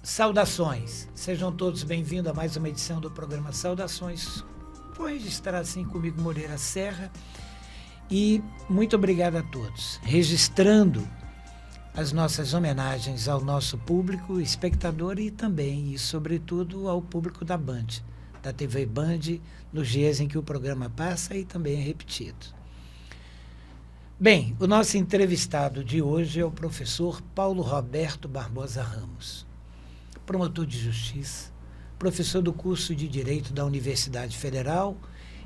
Saudações, sejam todos bem-vindos a mais uma edição do programa Saudações. Vou registrar assim comigo Moreira Serra e muito obrigado a todos. Registrando as nossas homenagens ao nosso público, espectador e também, e sobretudo, ao público da Band, da TV Band, nos dias em que o programa passa e também é repetido. Bem, o nosso entrevistado de hoje é o professor Paulo Roberto Barbosa Ramos, promotor de justiça, professor do curso de Direito da Universidade Federal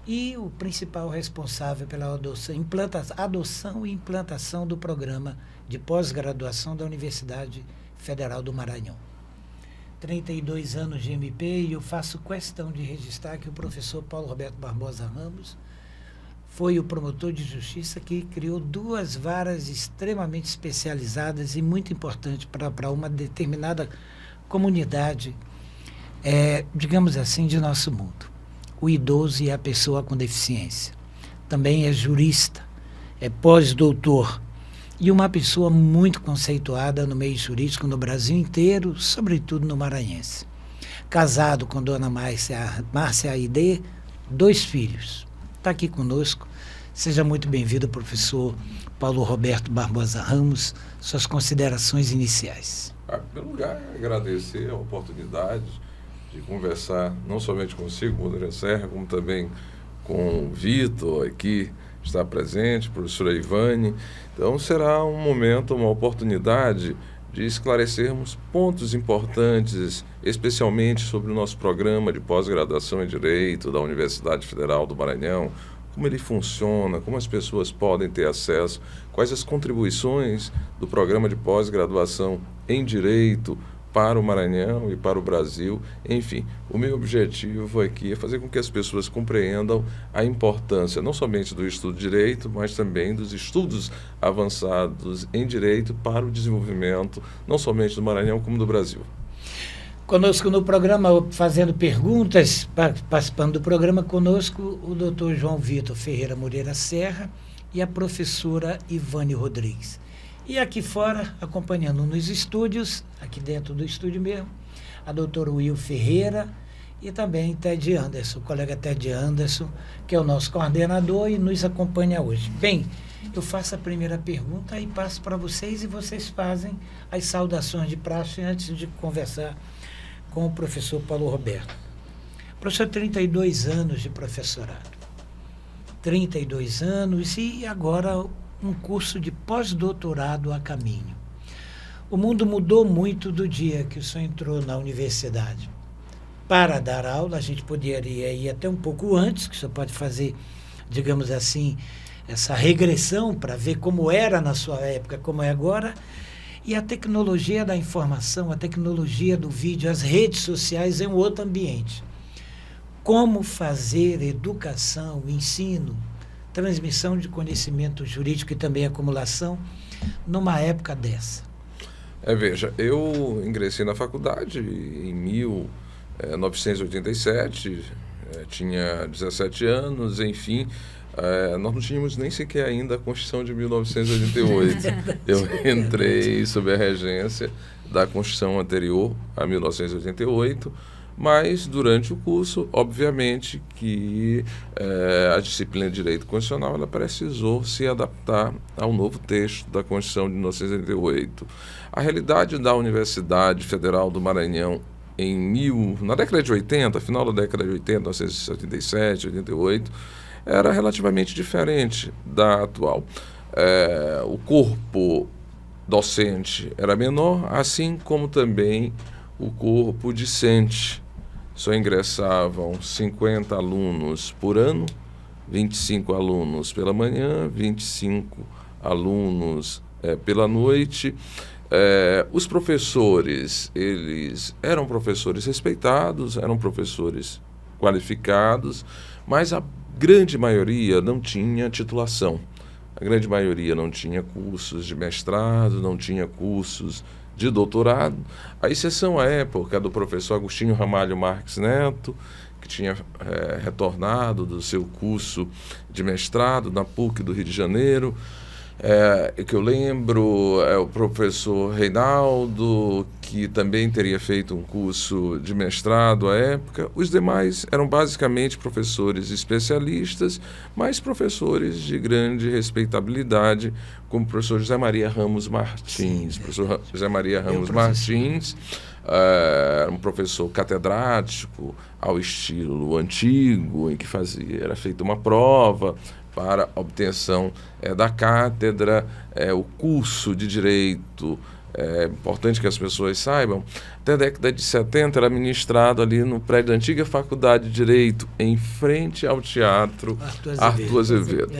e o principal responsável pela adoção e implantação do programa de pós-graduação da Universidade Federal do Maranhão. 32 anos de MP e eu faço questão de registrar que o professor Paulo Roberto Barbosa Ramos foi o promotor de justiça que criou duas varas extremamente especializadas e muito importantes para uma determinada comunidade, digamos assim, de nosso mundo. O idoso e a pessoa com deficiência. Também é jurista, é pós-doutor e uma pessoa muito conceituada no meio jurídico no Brasil inteiro, sobretudo no maranhense. Casado com dona Márcia Aide, 2 filhos. Está aqui conosco. Seja muito bem-vindo, professor Paulo Roberto Barbosa Ramos. Suas considerações iniciais. Em primeiro lugar, agradecer a oportunidade de conversar não somente consigo, Moreira Serra, como também com o Vitor, aqui está presente, professora Ivane. Então, será um momento, uma oportunidade de esclarecermos pontos importantes, especialmente sobre o nosso programa de pós-graduação em Direito da Universidade Federal do Maranhão, como ele funciona, como as pessoas podem ter acesso, quais as contribuições do programa de pós-graduação em Direito para o Maranhão e para o Brasil. Enfim, o meu objetivo aqui é fazer com que as pessoas compreendam a importância não somente do estudo de Direito, mas também dos estudos avançados em Direito para o desenvolvimento não somente do Maranhão, como do Brasil. Conosco no programa, fazendo perguntas, participando do programa, conosco o doutor João Vitor Ferreira Moreira Serra e a professora Ivane Rodrigues. E aqui fora, acompanhando nos estúdios, aqui dentro do estúdio mesmo, a doutora Will Ferreira e também Ted Anderson, o colega Ted Anderson, que é o nosso coordenador e nos acompanha hoje. Bem, eu faço a primeira pergunta e passo para vocês e vocês fazem as saudações de praxe antes de conversar com o professor Paulo Roberto. Professor, 32 anos de professorado, 32 anos e agora um curso de pós-doutorado a caminho. O mundo mudou muito do dia que o senhor entrou na universidade. Para dar aula, a gente poderia ir até um pouco antes, que o senhor pode fazer, digamos assim, essa regressão para ver como era na sua época, como é agora. E a tecnologia da informação, a tecnologia do vídeo, as redes sociais é um outro ambiente. Como fazer educação, ensino, transmissão de conhecimento jurídico e também acumulação numa época dessa? Veja, eu ingressei na faculdade em 1987, tinha 17 anos, enfim. Nós não tínhamos nem sequer ainda a Constituição de 1988. Eu entrei sob a regência da Constituição anterior a 1988, mas durante o curso, obviamente que a disciplina de Direito Constitucional ela precisou se adaptar ao novo texto da Constituição de 1988. A realidade da Universidade Federal do Maranhão na década de 80, final da década de 80, 1987, 88, era relativamente diferente da atual. O corpo docente era menor, assim como também o corpo discente. Só ingressavam 50 alunos por ano, 25 alunos pela manhã, 25 alunos pela noite. Os professores, eles eram professores respeitados, eram professores qualificados, mas a grande maioria não tinha titulação. A grande maioria não tinha cursos de mestrado, não tinha cursos de doutorado. A exceção à época do professor Agostinho Ramalho Marques Neto, que tinha retornado do seu curso de mestrado na PUC do Rio de Janeiro. Que eu lembro é o professor Reinaldo, que também teria feito um curso de mestrado à época. Os demais eram basicamente professores especialistas, mas professores de grande respeitabilidade, como o professor José Maria Ramos Martins. Professor José Maria Ramos Martins, um professor catedrático ao estilo antigo, em que era feita uma prova para obtenção da cátedra. O curso de Direito, é importante que as pessoas saibam, até a década de 70 era ministrado ali no prédio da antiga Faculdade de Direito, em frente ao Teatro Arthur Azevedo.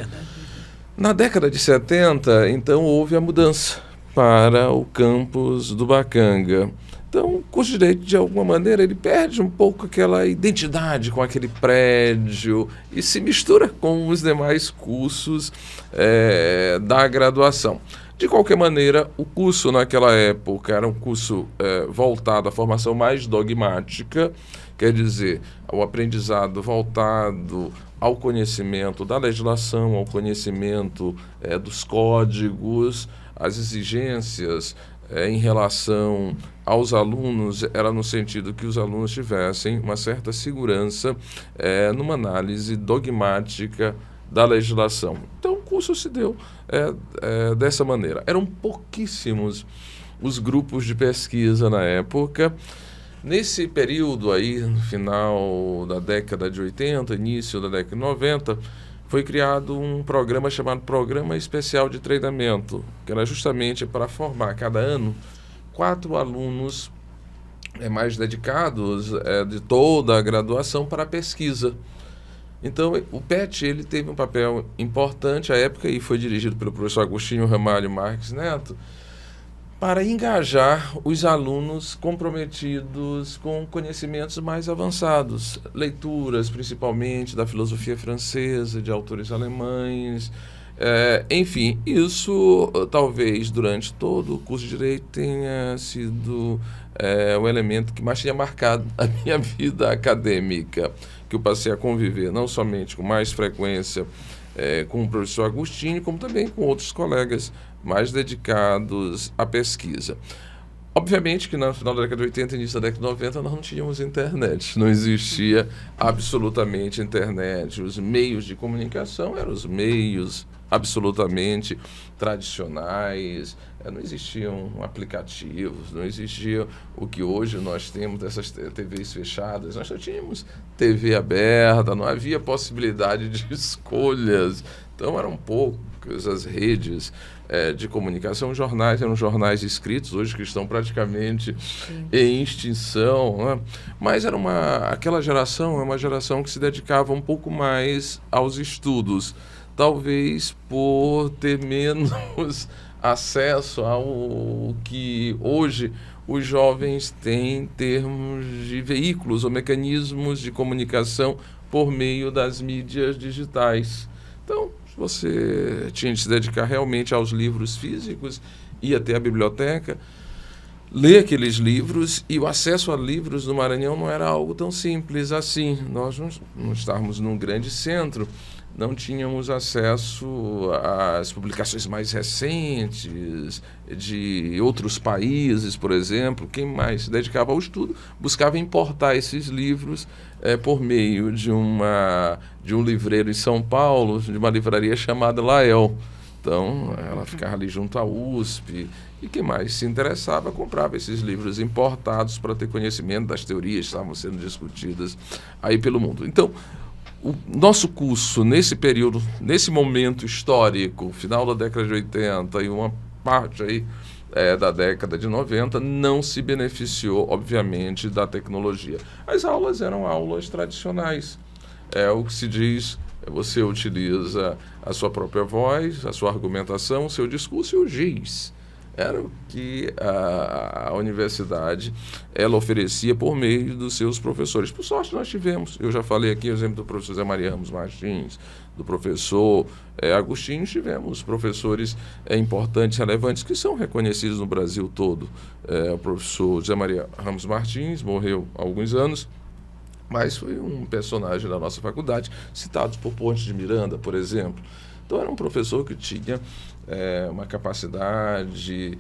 Na década de 70, então, houve a mudança para o campus do Bacanga. Então, o curso de Direito, de alguma maneira, ele perde um pouco aquela identidade com aquele prédio e se mistura com os demais cursos da graduação. De qualquer maneira, o curso naquela época era um curso voltado à formação mais dogmática, quer dizer, ao aprendizado voltado ao conhecimento da legislação, ao conhecimento dos códigos, as exigências em relação aos alunos era no sentido que os alunos tivessem uma certa segurança numa análise dogmática da legislação. Então, o curso se deu dessa maneira. Eram pouquíssimos os grupos de pesquisa na época. Nesse período aí, no final da década de 80, início da década de 90, foi criado um programa chamado Programa Especial de Treinamento, que era justamente para formar cada ano 4 alunos mais dedicados de toda a graduação para a pesquisa. Então, o PET ele teve um papel importante à época e foi dirigido pelo professor Agostinho Ramalho Marques Neto para engajar os alunos comprometidos com conhecimentos mais avançados, leituras principalmente da filosofia francesa, de autores alemães, enfim, isso talvez durante todo o curso de Direito tenha sido o elemento que mais tinha marcado a minha vida acadêmica, que eu passei a conviver não somente com mais frequência com o professor Agostinho, como também com outros colegas mais dedicados à pesquisa. Obviamente que no final da década de 80 e início da década de 90 nós não tínhamos internet, não existia absolutamente internet. Os meios de comunicação eram os meios absolutamente tradicionais, não existiam aplicativos, não existia o que hoje nós temos dessas TVs fechadas, nós só tínhamos TV aberta, não havia possibilidade de escolhas, então eram poucas as redes de comunicação. Os jornais eram jornais escritos, hoje que estão praticamente em extinção, né? Mas era aquela geração é uma geração que se dedicava um pouco mais aos estudos, talvez por ter menos acesso ao que hoje os jovens têm em termos de veículos ou mecanismos de comunicação por meio das mídias digitais. Então, você tinha de se dedicar realmente aos livros físicos, ir até a biblioteca, ler aqueles livros, e o acesso a livros no Maranhão não era algo tão simples assim. Nós não estávamos num grande centro, não tínhamos acesso às publicações mais recentes de outros países, por exemplo. Quem mais se dedicava ao estudo buscava importar esses livros por meio de um livreiro em São Paulo, de uma livraria chamada Lael. Então, ela ficava ali junto à USP, e quem mais se interessava comprava esses livros importados para ter conhecimento das teorias que estavam sendo discutidas aí pelo mundo. Então, o nosso curso, nesse período, nesse momento histórico, final da década de 80 e uma parte aí da década de 90, não se beneficiou, obviamente, da tecnologia. As aulas eram aulas tradicionais. O que se diz, você utiliza a sua própria voz, a sua argumentação, o seu discurso e o giz. Era o que a universidade ela oferecia por meio dos seus professores. Por sorte, nós tivemos, eu já falei aqui o exemplo do professor José Maria Ramos Martins, do professor Agostinho, tivemos professores importantes, relevantes, que são reconhecidos no Brasil todo. O professor José Maria Ramos Martins morreu há alguns anos, mas foi um personagem da nossa faculdade, citado por Ponte de Miranda, por exemplo. Então, era um professor que tinha uma capacidade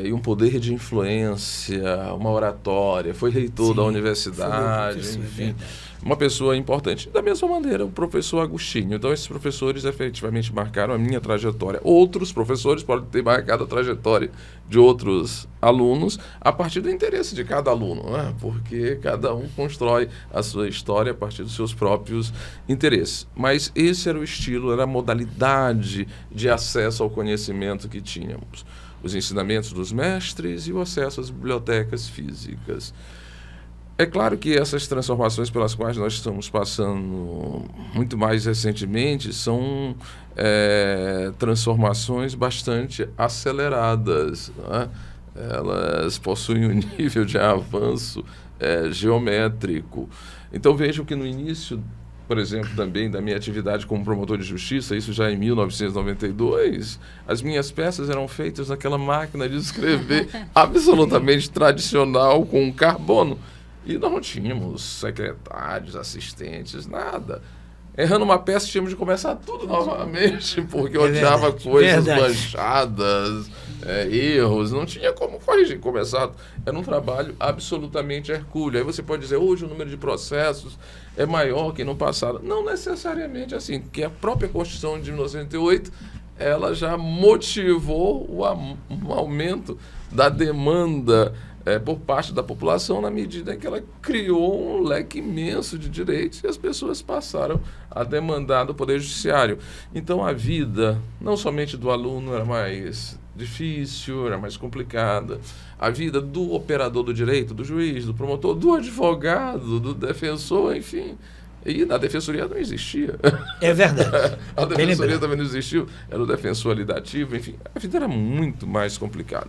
e um poder de influência, uma oratória, foi reitor da universidade, enfim, uma pessoa importante. Da mesma maneira, o professor Agostinho. Então, esses professores efetivamente marcaram a minha trajetória. Outros professores podem ter marcado a trajetória de outros alunos a partir do interesse de cada aluno, né? Porque cada um constrói a sua história a partir dos seus próprios interesses. Mas esse era o estilo, era a modalidade de acesso ao conhecimento que tínhamos. Os ensinamentos dos mestres e o acesso às bibliotecas físicas. É claro que essas transformações pelas quais nós estamos passando muito mais recentemente são transformações bastante aceleradas, né? Elas possuem um nível de avanço geométrico. Então vejam que no início, por exemplo, também da minha atividade como promotor de justiça, isso já em 1992, as minhas peças eram feitas naquela máquina de escrever absolutamente tradicional com carbono. E nós não tínhamos secretários, assistentes, nada. Errando uma peça, tínhamos de começar tudo novamente, porque eu odiava coisas manchadas, erros, não tinha como corrigir, começar. Era um trabalho absolutamente hercúleo. Aí você pode dizer, hoje o número de processos é maior que no passado. Não necessariamente assim, porque a própria Constituição de 1988, ela já motivou um aumento da demanda por parte da população, na medida em que ela criou um leque imenso de direitos e as pessoas passaram a demandar do Poder Judiciário. Então, a vida, não somente do aluno, era mais difícil, era mais complicada. A vida do operador do direito, do juiz, do promotor, do advogado, do defensor, enfim. E a defensoria não existia. É verdade. A defensoria também não existiu. Era o defensor lidativo, enfim. A vida era muito mais complicada.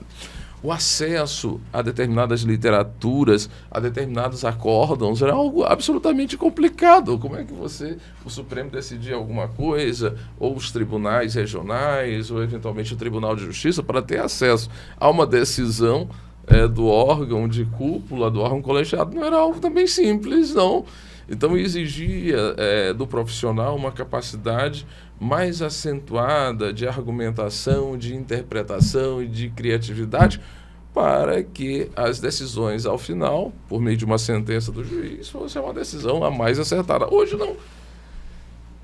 O acesso a determinadas literaturas, a determinados acórdãos, era algo absolutamente complicado. Como é que o Supremo decidia alguma coisa, ou os tribunais regionais, ou eventualmente o Tribunal de Justiça, para ter acesso a uma decisão do órgão de cúpula, do órgão colegiado, não era algo também simples, não. Então, exigia do profissional uma capacidade mais acentuada de argumentação, de interpretação e de criatividade para que as decisões, ao final, por meio de uma sentença do juiz, fosse uma decisão a mais acertada. Hoje, não.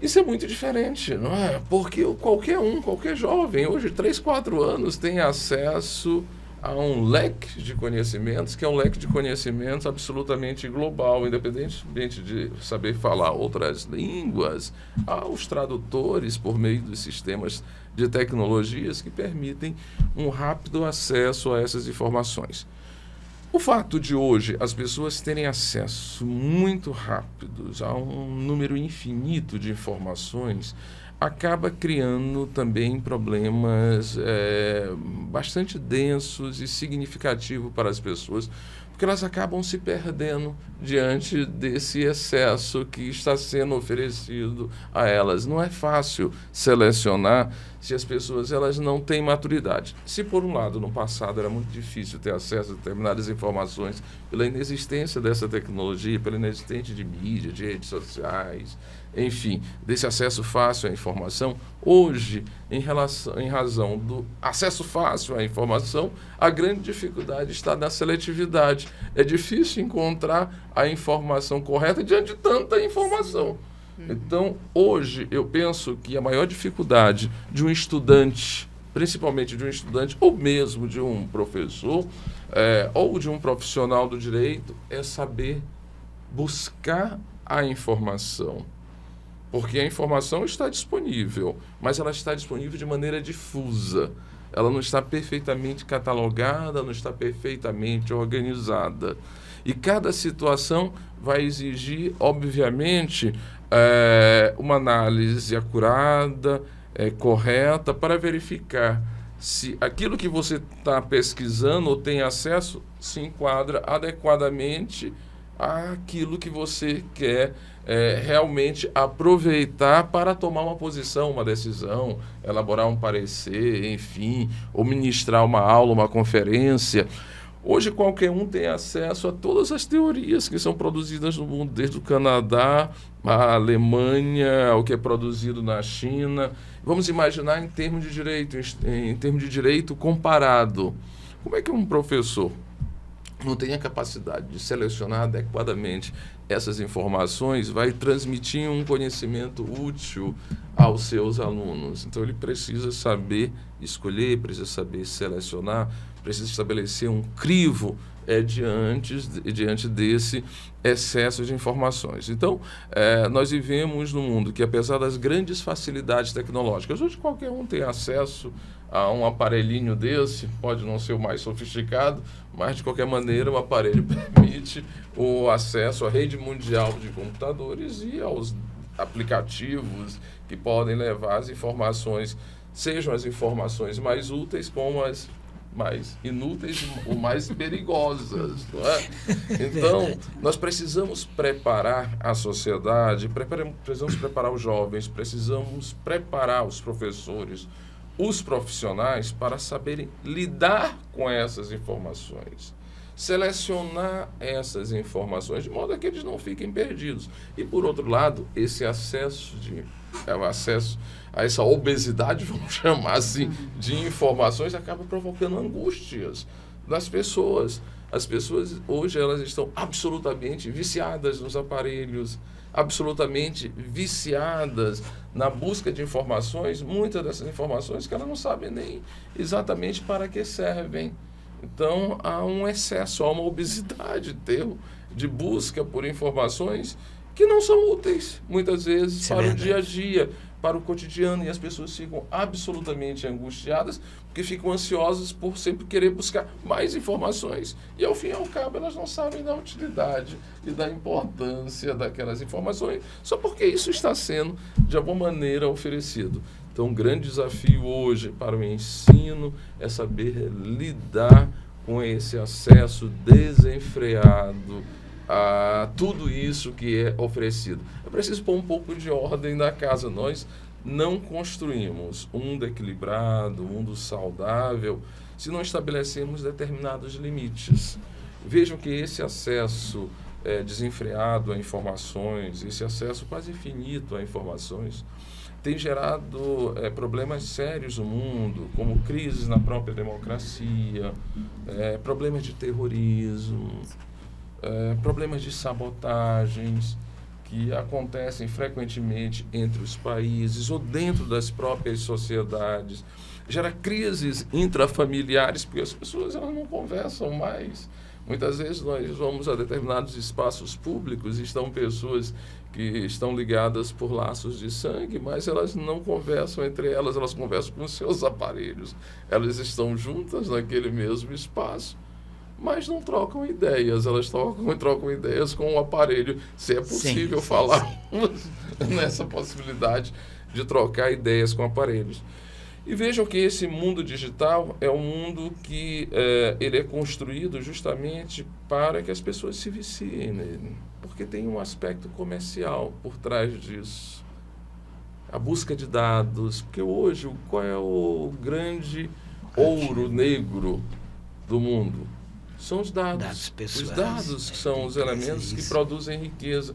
Isso é muito diferente, não é? Porque qualquer jovem, hoje, 3, 4 anos, tem acesso a um leque de conhecimentos, que é um leque de conhecimentos absolutamente global, independentemente de saber falar outras línguas, há os tradutores por meio dos sistemas de tecnologias que permitem um rápido acesso a essas informações. O fato de hoje as pessoas terem acesso muito rápido a um número infinito de informações acaba criando também problemas bastante densos e significativos para as pessoas, porque elas acabam se perdendo diante desse excesso que está sendo oferecido a elas. Não é fácil selecionar se as pessoas elas não têm maturidade. Se, por um lado, no passado era muito difícil ter acesso a determinadas informações pela inexistência dessa tecnologia, pela inexistência de mídia, de redes sociais, enfim, desse acesso fácil à informação, hoje, em razão do acesso fácil à informação, a grande dificuldade está na seletividade. É difícil encontrar a informação correta diante de tanta informação. Então, hoje, eu penso que a maior dificuldade de um estudante, principalmente de um estudante, ou mesmo de um professor, ou de um profissional do direito, é saber buscar a informação. Porque a informação está disponível, mas ela está disponível de maneira difusa. Ela não está perfeitamente catalogada, não está perfeitamente organizada. E cada situação vai exigir, obviamente, uma análise acurada, correta, para verificar se aquilo que você está pesquisando ou tem acesso se enquadra adequadamente àquilo que você quer realmente aproveitar para tomar uma posição, uma decisão, elaborar um parecer, enfim, ou ministrar uma aula, uma conferência. Hoje qualquer um tem acesso a todas as teorias que são produzidas no mundo, desde o Canadá, a Alemanha, o que é produzido na China. Vamos imaginar em termos de direito comparado. Como é que um professor não tem a capacidade de selecionar adequadamente essas informações, vai transmitir um conhecimento útil aos seus alunos? Então, ele precisa saber escolher, precisa saber selecionar, precisa estabelecer um crivo diante desse excesso de informações. Então, nós vivemos num mundo que, apesar das grandes facilidades tecnológicas, hoje qualquer um tem acesso a um aparelhinho desse, pode não ser o mais sofisticado, mas, de qualquer maneira, o aparelho permite o acesso à rede mundial de computadores e aos aplicativos que podem levar as informações, sejam as informações mais úteis como as mais inúteis ou mais perigosas, não é? Então, nós precisamos preparar a sociedade, precisamos preparar os jovens, precisamos preparar os professores, os profissionais para saberem lidar com essas informações, selecionar essas informações de modo a que eles não fiquem perdidos. E, por outro lado, esse acesso a essa obesidade, vamos chamar assim, de informações, acaba provocando angústias nas pessoas. As pessoas hoje elas estão absolutamente viciadas nos aparelhos, absolutamente viciadas na busca de informações, muitas dessas informações que elas não sabem nem exatamente para que servem. Então, há um excesso, há uma obesidade de busca por informações que não são úteis, muitas vezes, para o dia a dia, para o cotidiano, e as pessoas ficam absolutamente angustiadas, porque ficam ansiosas por sempre querer buscar mais informações. E, ao fim e ao cabo, elas não sabem da utilidade e da importância daquelas informações, só porque isso está sendo, de alguma maneira, oferecido. Então, um grande desafio hoje para o ensino é saber lidar com esse acesso desenfreado a tudo isso que é oferecido. É preciso pôr um pouco de ordem na casa. Nós não construímos um mundo equilibrado, um mundo saudável, se não estabelecemos determinados limites. Vejam que esse acesso desenfreado a informações, esse acesso quase infinito a informações, tem gerado problemas sérios no mundo, como crises na própria democracia, problemas de terrorismo, problemas de sabotagens que acontecem frequentemente entre os países ou dentro das próprias sociedades. Gera crises intrafamiliares, porque as pessoas elas não conversam mais. Muitas vezes nós vamos a determinados espaços públicos e estão pessoas que estão ligadas por laços de sangue, mas elas não conversam entre elas, elas conversam com seus aparelhos. Elas estão juntas naquele mesmo espaço, mas não trocam ideias, elas trocam ideias com o aparelho. Se é possível falar nessa possibilidade de trocar ideias com aparelhos. E vejam que esse mundo digital é um mundo que ele é construído justamente para que as pessoas se viciem nele, porque tem um aspecto comercial por trás disso. A busca de dados, porque hoje qual é o grande ouro negro do mundo? São os dados pessoais. Os dados que são os elementos que produzem riqueza.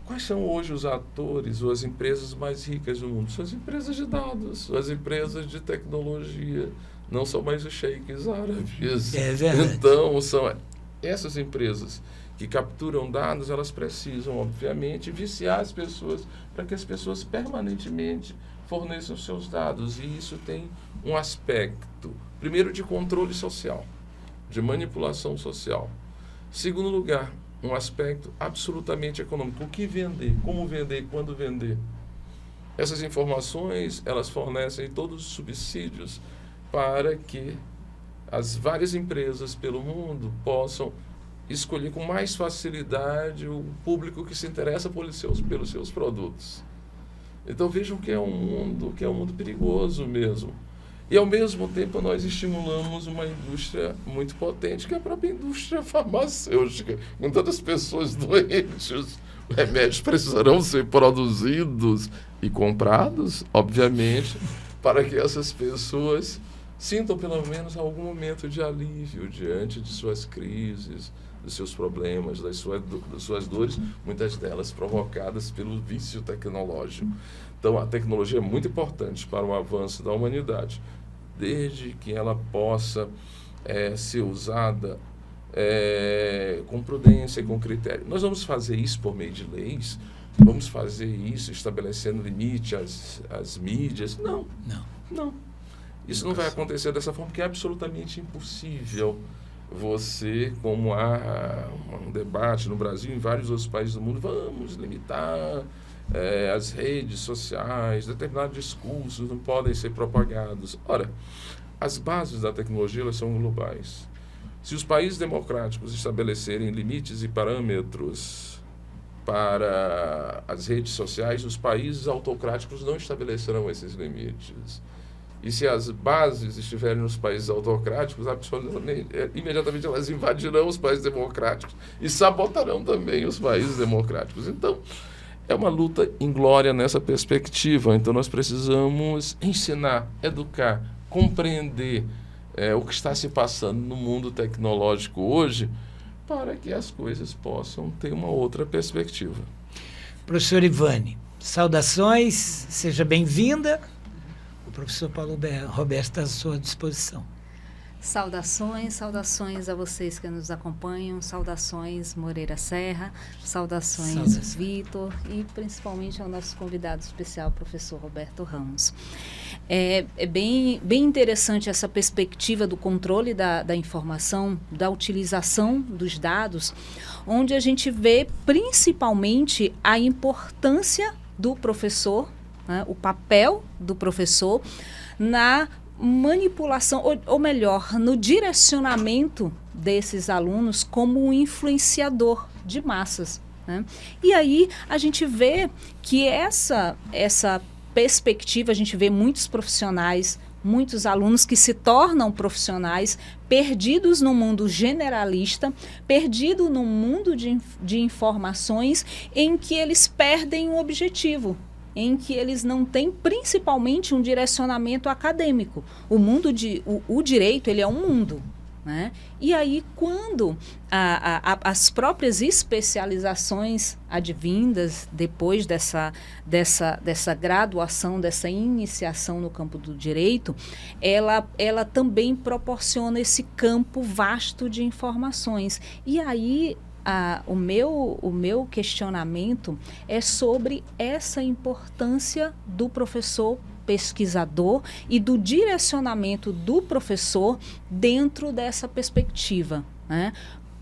Quais são hoje os atores ou as empresas mais ricas do mundo? São as empresas de dados, são as empresas de tecnologia, não são mais os sheiks árabes. É verdade. Então, são essas empresas que capturam dados, elas precisam, obviamente, viciar as pessoas para que as pessoas permanentemente forneçam seus dados. E isso tem um aspecto, primeiro, de controle social, de manipulação social. Segundo lugar, um aspecto absolutamente econômico. O que vender, como vender, quando vender. Essas informações, elas fornecem todos os subsídios para que as várias empresas pelo mundo possam escolher com mais facilidade o público que se interessa pelos seus produtos. Então vejam que é um mundo perigoso mesmo. E, ao mesmo tempo, nós estimulamos uma indústria muito potente, que é a própria indústria farmacêutica. Com tantas pessoas doentes, os remédios precisarão ser produzidos e comprados, obviamente, para que essas pessoas sintam pelo menos algum momento de alívio diante de suas crises, dos seus problemas, das suas dores, muitas delas provocadas pelo vício tecnológico. Então, a tecnologia é muito importante para o avanço da humanidade, desde que ela possa ser usada com prudência e com critério. Nós vamos fazer isso por meio de leis? Vamos fazer isso estabelecendo limite às mídias? Não. Isso não vai acontecer dessa forma, porque é absolutamente impossível você, como há um debate no Brasil e em vários outros países do mundo, vamos limitar as redes sociais, determinados discursos não podem ser propagados. Ora, as bases da tecnologia elas são globais. Se os países democráticos estabelecerem limites e parâmetros para as redes sociais, os países autocráticos não estabelecerão esses limites. E se as bases estiverem nos países autocráticos, imediatamente elas invadirão os países democráticos e sabotarão também os países democráticos. Então, é uma luta inglória nessa perspectiva. Então, nós precisamos ensinar, educar, compreender o que está se passando no mundo tecnológico hoje para que as coisas possam ter uma outra perspectiva. Professor Ivane, saudações, seja bem-vinda. O professor Paulo Roberto está à sua disposição. Saudações a vocês que nos acompanham, saudações Moreira Serra, saudações Vitor e principalmente ao nosso convidado especial, professor Roberto Ramos. É bem interessante essa perspectiva do controle da informação, da utilização dos dados, onde a gente vê principalmente a importância do professor, né, o papel do professor na manipulação, ou melhor, no direcionamento desses alunos como um influenciador de massas, né? E aí a gente vê que essa perspectiva, a gente vê muitos profissionais, muitos alunos que se tornam profissionais perdidos no mundo generalista, perdido no mundo de informações em que eles perdem o objetivo, em que eles não têm principalmente um direcionamento acadêmico. O direito, ele é um mundo, né? E aí, quando as próprias especializações advindas depois dessa graduação, dessa iniciação no campo do direito, ela também proporciona esse campo vasto de informações. E aí, o meu questionamento é sobre essa importância do professor pesquisador e do direcionamento do professor dentro dessa perspectiva, né?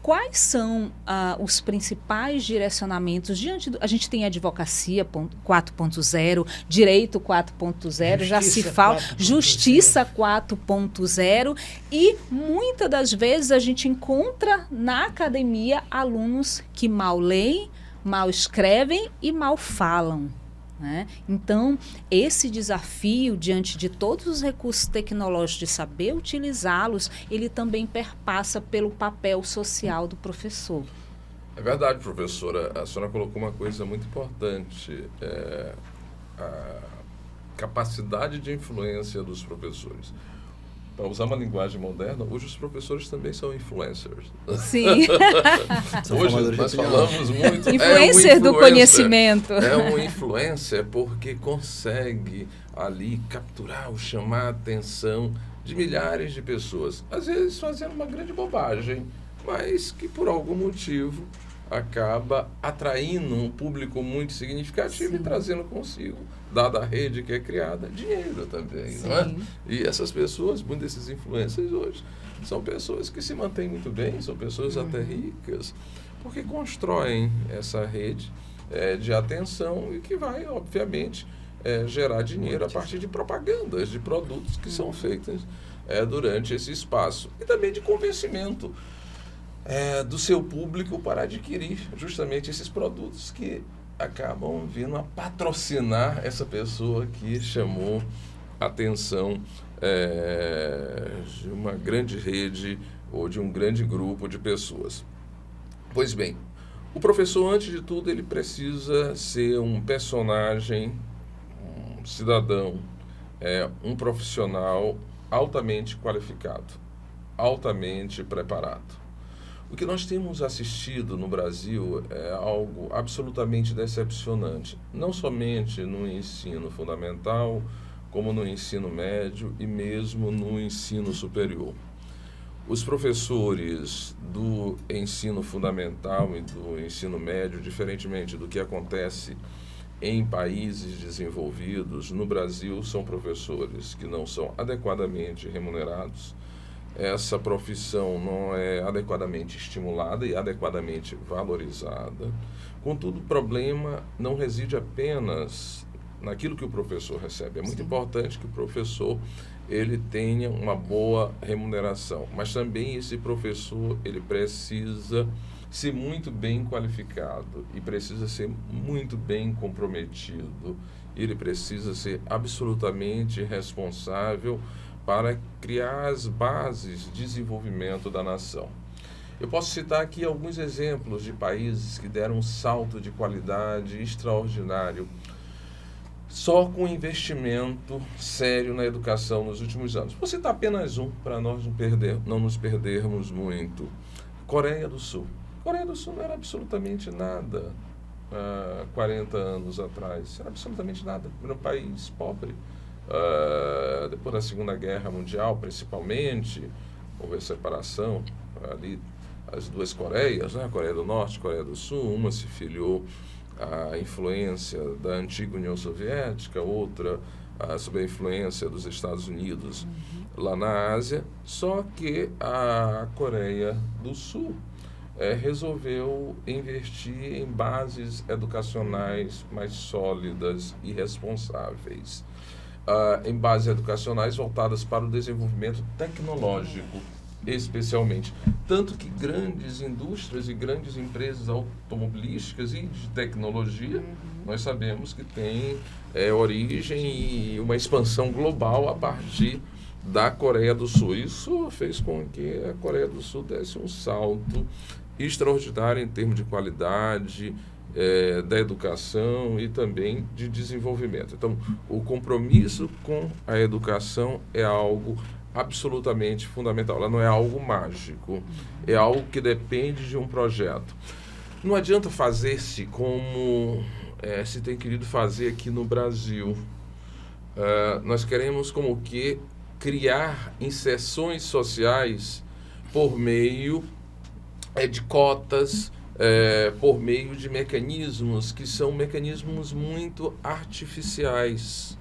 Quais são os principais direcionamentos a gente tem advocacia 4.0, direito 4.0, já se fala justiça 4.0 e muitas das vezes a gente encontra na academia alunos que mal leem, mal escrevem e mal falam, né? Então, esse desafio, diante de todos os recursos tecnológicos, de saber utilizá-los, ele também perpassa pelo papel social do professor. É verdade, professora. A senhora colocou uma coisa muito importante, a capacidade de influência dos professores. Para usar uma linguagem moderna, hoje os professores também são influencers. Sim. Hoje nós falamos muito... Influencer do conhecimento. É um influencer porque consegue ali capturar ou chamar a atenção de milhares de pessoas. Às vezes fazendo uma grande bobagem, mas que por algum motivo acaba atraindo um público muito significativo. Sim. E trazendo consigo, dada a rede que é criada, dinheiro também. Sim. Não é? E essas pessoas, muitos desses influencers hoje, são pessoas que se mantêm muito bem, são pessoas até ricas, porque constroem essa rede de atenção e que vai, obviamente, gerar dinheiro a partir de propagandas, de produtos que são feitos durante esse espaço. E também de convencimento do seu público para adquirir justamente esses produtos que acabam vindo a patrocinar essa pessoa que chamou a atenção de uma grande rede ou de um grande grupo de pessoas. Pois bem, o professor, antes de tudo, ele precisa ser um personagem, um cidadão, um profissional altamente qualificado, altamente preparado. O que nós temos assistido no Brasil é algo absolutamente decepcionante, não somente no ensino fundamental, como no ensino médio e mesmo no ensino superior. Os professores do ensino fundamental e do ensino médio, diferentemente do que acontece em países desenvolvidos, no Brasil são professores que não são adequadamente remunerados. Essa profissão não é adequadamente estimulada e adequadamente valorizada. Contudo, o problema não reside apenas naquilo que o professor recebe. É muito importante que o professor ele tenha uma boa remuneração, mas também esse professor ele precisa ser muito bem qualificado e precisa ser muito bem comprometido. Ele precisa ser absolutamente responsável para criar as bases de desenvolvimento da nação. Eu posso citar aqui alguns exemplos de países que deram um salto de qualidade extraordinário só com investimento sério na educação nos últimos anos. Vou citar apenas um, para nós não nos perdermos muito. Coreia do Sul. Coreia do Sul não era absolutamente nada há 40 anos atrás. Era absolutamente nada. Era um país pobre. Depois da Segunda Guerra Mundial, principalmente, houve a separação ali, as duas Coreias, né? A Coreia do Norte e a Coreia do Sul. Uma se filiou à influência da antiga União Soviética, outra sob a influência dos Estados Unidos lá na Ásia. Só que a Coreia do Sul resolveu investir em bases educacionais mais sólidas e responsáveis. Em bases educacionais voltadas para o desenvolvimento tecnológico, especialmente. Tanto que grandes indústrias e grandes empresas automobilísticas e de tecnologia, nós sabemos que tem origem e uma expansão global a partir da Coreia do Sul. Isso fez com que a Coreia do Sul desse um salto extraordinário em termos de qualidade, da educação e também de desenvolvimento. Então, o compromisso com a educação é algo absolutamente fundamental. Ela não é algo mágico, é algo que depende de um projeto. Não adianta fazer-se como se tem querido fazer aqui no Brasil. Nós queremos como que criar inserções sociais por meio de cotas, por meio de mecanismos que são mecanismos muito artificiais.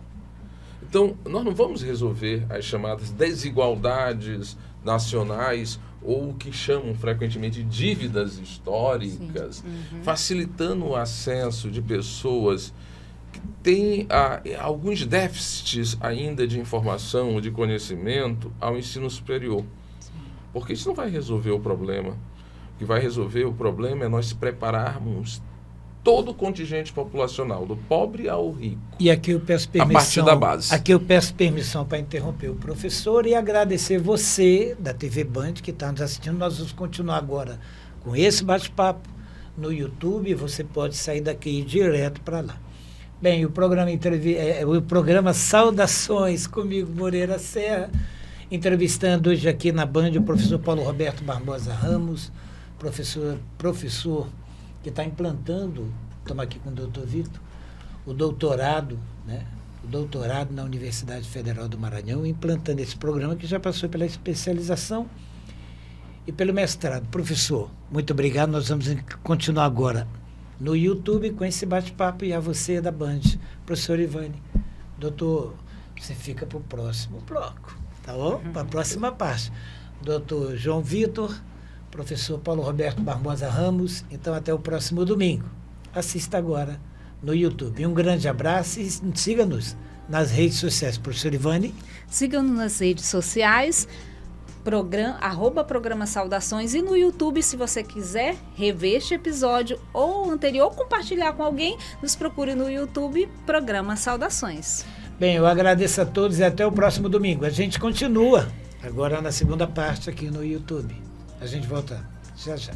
Então, nós não vamos resolver as chamadas desigualdades nacionais ou o que chamam frequentemente de dívidas históricas, facilitando o acesso de pessoas que têm alguns déficits ainda de informação, de conhecimento ao ensino superior. Porque isso não vai resolver o problema. O que vai resolver o problema é nós prepararmos todo o contingente populacional, do pobre ao rico. E aqui eu peço permissão, a partir da base. Aqui eu peço permissão para interromper o professor e agradecer você, da TV Band, que está nos assistindo. Nós vamos continuar agora com esse bate-papo no YouTube. Você pode sair daqui e ir direto para lá. Bem, o programa Saudações, comigo, Moreira Serra, entrevistando hoje aqui na Band o professor Paulo Roberto Barbosa Ramos, professor que está implantando, estamos aqui com o doutor Vitor, o doutorado, né? O doutorado na Universidade Federal do Maranhão, implantando esse programa que já passou pela especialização e pelo mestrado. Professor, muito obrigado. Nós vamos continuar agora no YouTube com esse bate-papo e a você da Band. Professor Ivane, doutor, você fica para o próximo bloco, tá bom? Para a próxima parte. Doutor João Vitor, professor Paulo Roberto Barbosa Ramos. Então, até o próximo domingo. Assista agora no YouTube. Um grande abraço e siga-nos nas redes sociais. Professor Ivane? Siga-nos nas redes sociais, @programa Saudações, e no YouTube, se você quiser rever este episódio ou anterior, compartilhar com alguém, nos procure no YouTube, Programa Saudações. Bem, eu agradeço a todos e até o próximo domingo. A gente continua agora na segunda parte aqui no YouTube. A gente volta já já.